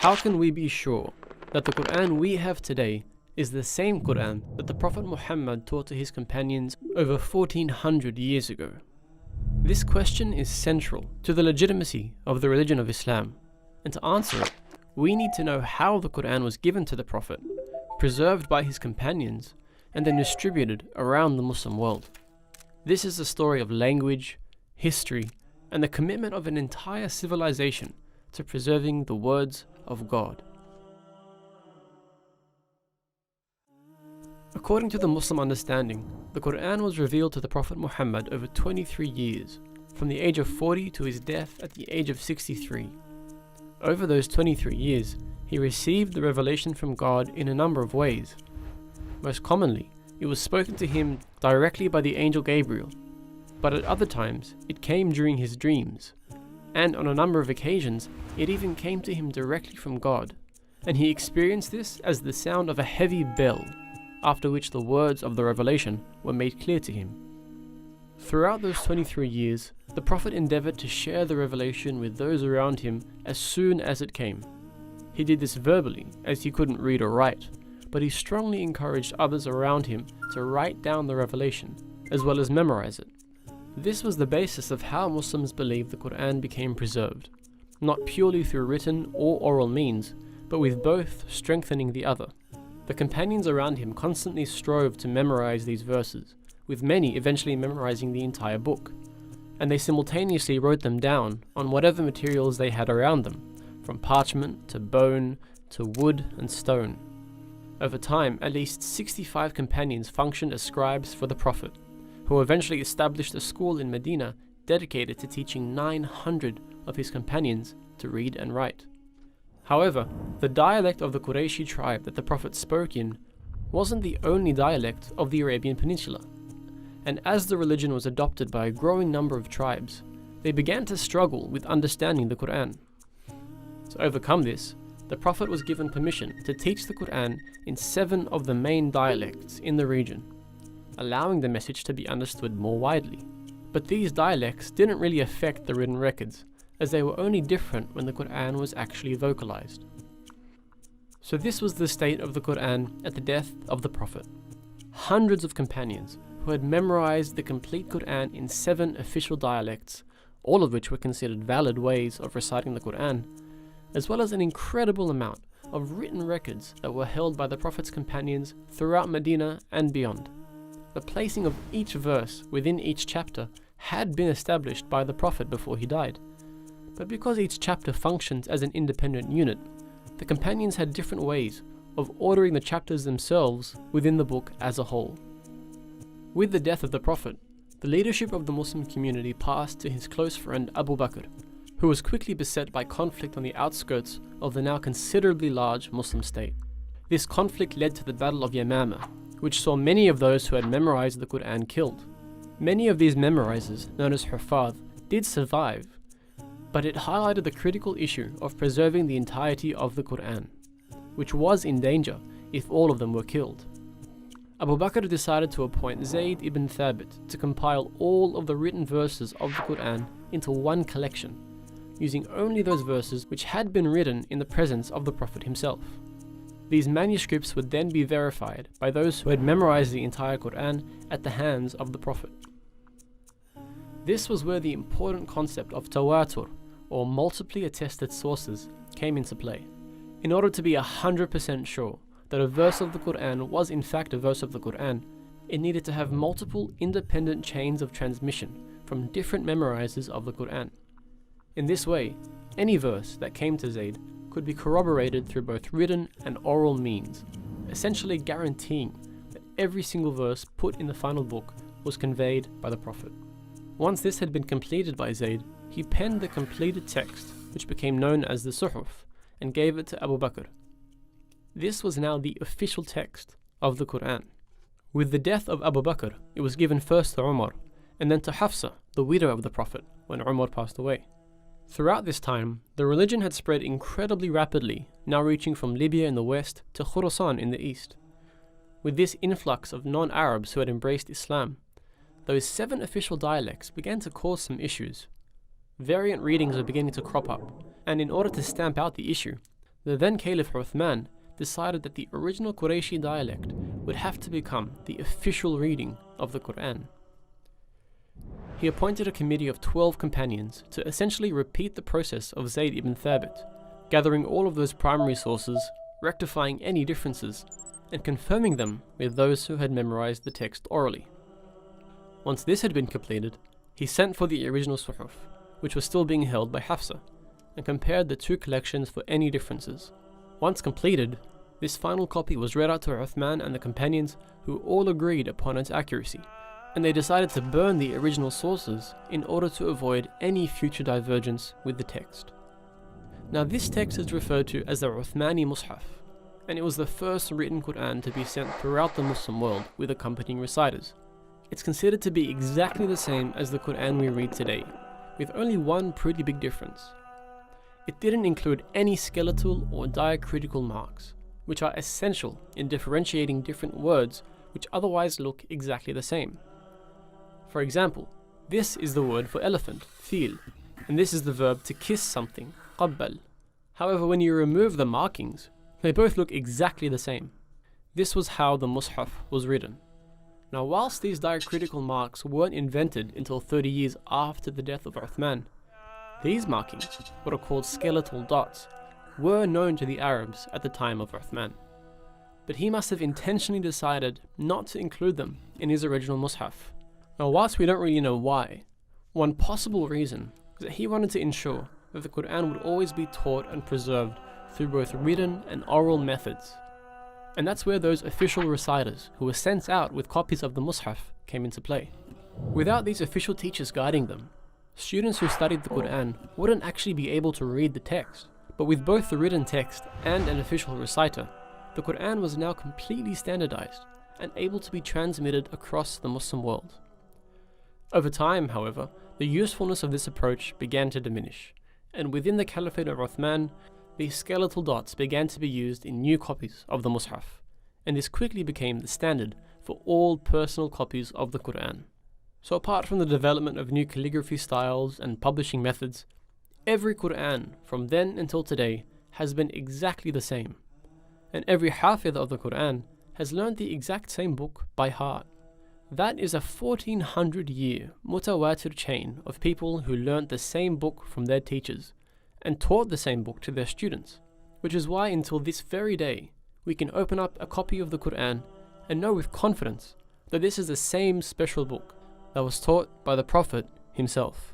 How can we be sure that the Qur'an we have today is the same Qur'an that the Prophet Muhammad taught to his companions over 1400 years ago? This question is central to the legitimacy of the religion of Islam, and to answer it, we need to know how the Qur'an was given to the Prophet, preserved by his companions, and then distributed around the Muslim world. This is the story of language, history, and the commitment of an entire civilization to preserving the words of God. According to the Muslim understanding, the Qur'an was revealed to the Prophet Muhammad over 23 years, from the age of 40 to his death at the age of 63. Over those 23 years, he received the revelation from God in a number of ways. Most commonly, it was spoken to him directly by the angel Gabriel, but at other times, it came during his dreams, and on a number of occasions, it even came to him directly from God, and he experienced this as the sound of a heavy bell, after which the words of the revelation were made clear to him. Throughout those 23 years, the Prophet endeavored to share the revelation with those around him as soon as it came. He did this verbally, as he couldn't read or write, but he strongly encouraged others around him to write down the revelation, as well as memorize it. This was the basis of how Muslims believe the Qur'an became preserved, not purely through written or oral means, but with both strengthening the other. The companions around him constantly strove to memorize these verses, with many eventually memorizing the entire book, and they simultaneously wrote them down on whatever materials they had around them, from parchment to bone to wood and stone. Over time, at least 65 companions functioned as scribes for the Prophet, who eventually established a school in Medina dedicated to teaching 900 of his companions to read and write. However, the dialect of the Qurayshi tribe that the Prophet spoke in wasn't the only dialect of the Arabian Peninsula, and as the religion was adopted by a growing number of tribes, they began to struggle with understanding the Qur'an. To overcome this, the Prophet was given permission to teach the Qur'an in 7 of the main dialects in the region, allowing the message to be understood more widely. But these dialects didn't really affect the written records, as they were only different when the Qur'an was actually vocalized. So this was the state of the Qur'an at the death of the Prophet. Hundreds of companions who had memorized the complete Qur'an in 7 official dialects, all of which were considered valid ways of reciting the Qur'an, as well as an incredible amount of written records that were held by the Prophet's companions throughout Medina and beyond. The placing of each verse within each chapter had been established by the Prophet before he died, but because each chapter functions as an independent unit, the companions had different ways of ordering the chapters themselves within the book as a whole. With the death of the Prophet, the leadership of the Muslim community passed to his close friend Abu Bakr, who was quickly beset by conflict on the outskirts of the now considerably large Muslim state. This conflict led to the Battle of Yamama, which saw many of those who had memorized the Qur'an killed. Many of these memorizers, known as Huffaz, did survive, but it highlighted the critical issue of preserving the entirety of the Qur'an, which was in danger if all of them were killed. Abu Bakr decided to appoint Zayd ibn Thabit to compile all of the written verses of the Qur'an into one collection, using only those verses which had been written in the presence of the Prophet himself. These manuscripts would then be verified by those who had memorized the entire Qur'an at the hands of the Prophet. This was where the important concept of tawatur, or multiply attested sources, came into play. In order to be 100% sure that a verse of the Qur'an was in fact a verse of the Qur'an, it needed to have multiple independent chains of transmission from different memorizers of the Qur'an. In this way, any verse that came to Zayd could be corroborated through both written and oral means, essentially guaranteeing that every single verse put in the final book was conveyed by the Prophet. Once this had been completed by Zayd, he penned the completed text, which became known as the Suhuf, and gave it to Abu Bakr. This was now the official text of the Qur'an. With the death of Abu Bakr, it was given first to Umar, and then to Hafsa, the widow of the Prophet, when Umar passed away. Throughout this time, the religion had spread incredibly rapidly, now reaching from Libya in the west to Khurasan in the east. With this influx of non-Arabs who had embraced Islam, those 7 official dialects began to cause some issues. Variant readings were beginning to crop up, and in order to stamp out the issue, The then Caliph Uthman decided that the original Qurayshi dialect would have to become the official reading of the Qur'an. He appointed a committee of 12 companions to essentially repeat the process of Zayd ibn Thabit, gathering all of those primary sources, rectifying any differences, and confirming them with those who had memorized the text orally. Once this had been completed, he sent for the original Suhuf, which was still being held by Hafsa, and compared the two collections for any differences. Once completed, this final copy was read out to Uthman and the companions, who all agreed upon its accuracy, and they decided to burn the original sources in order to avoid any future divergence with the text. Now this text is referred to as the Uthmani Mus'haf, and it was the first written Qur'an to be sent throughout the Muslim world with accompanying reciters. It's considered to be exactly the same as the Qur'an we read today, with only one pretty big difference. It didn't include any skeletal or diacritical marks, which are essential in differentiating different words which otherwise look exactly the same. For example, this is the word for elephant, fil, and this is the verb to kiss something, qabbal. However, when you remove the markings, they both look exactly the same. This was how the Mus'haf was written. Now, whilst these diacritical marks weren't invented until 30 years after the death of Uthman, these markings, what are called skeletal dots, were known to the Arabs at the time of Uthman. But he must have intentionally decided not to include them in his original Mus'haf. Now, whilst we don't really know why, one possible reason is that he wanted to ensure that the Qur'an would always be taught and preserved through both written and oral methods. And that's where those official reciters who were sent out with copies of the Mus'haf came into play. Without these official teachers guiding them, students who studied the Qur'an wouldn't actually be able to read the text. But with both the written text and an official reciter, the Qur'an was now completely standardized and able to be transmitted across the Muslim world. Over time, however, the usefulness of this approach began to diminish, and within the Caliphate of Uthman, these skeletal dots began to be used in new copies of the Mus'haf, and this quickly became the standard for all personal copies of the Qur'an. So apart from the development of new calligraphy styles and publishing methods, every Qur'an from then until today has been exactly the same, and every Hafidh of the Qur'an has learned the exact same book by heart. That is a 1400-year mutawatir chain of people who learnt the same book from their teachers and taught the same book to their students, which is why until this very day we can open up a copy of the Qur'an and know with confidence that this is the same special book that was taught by the Prophet himself.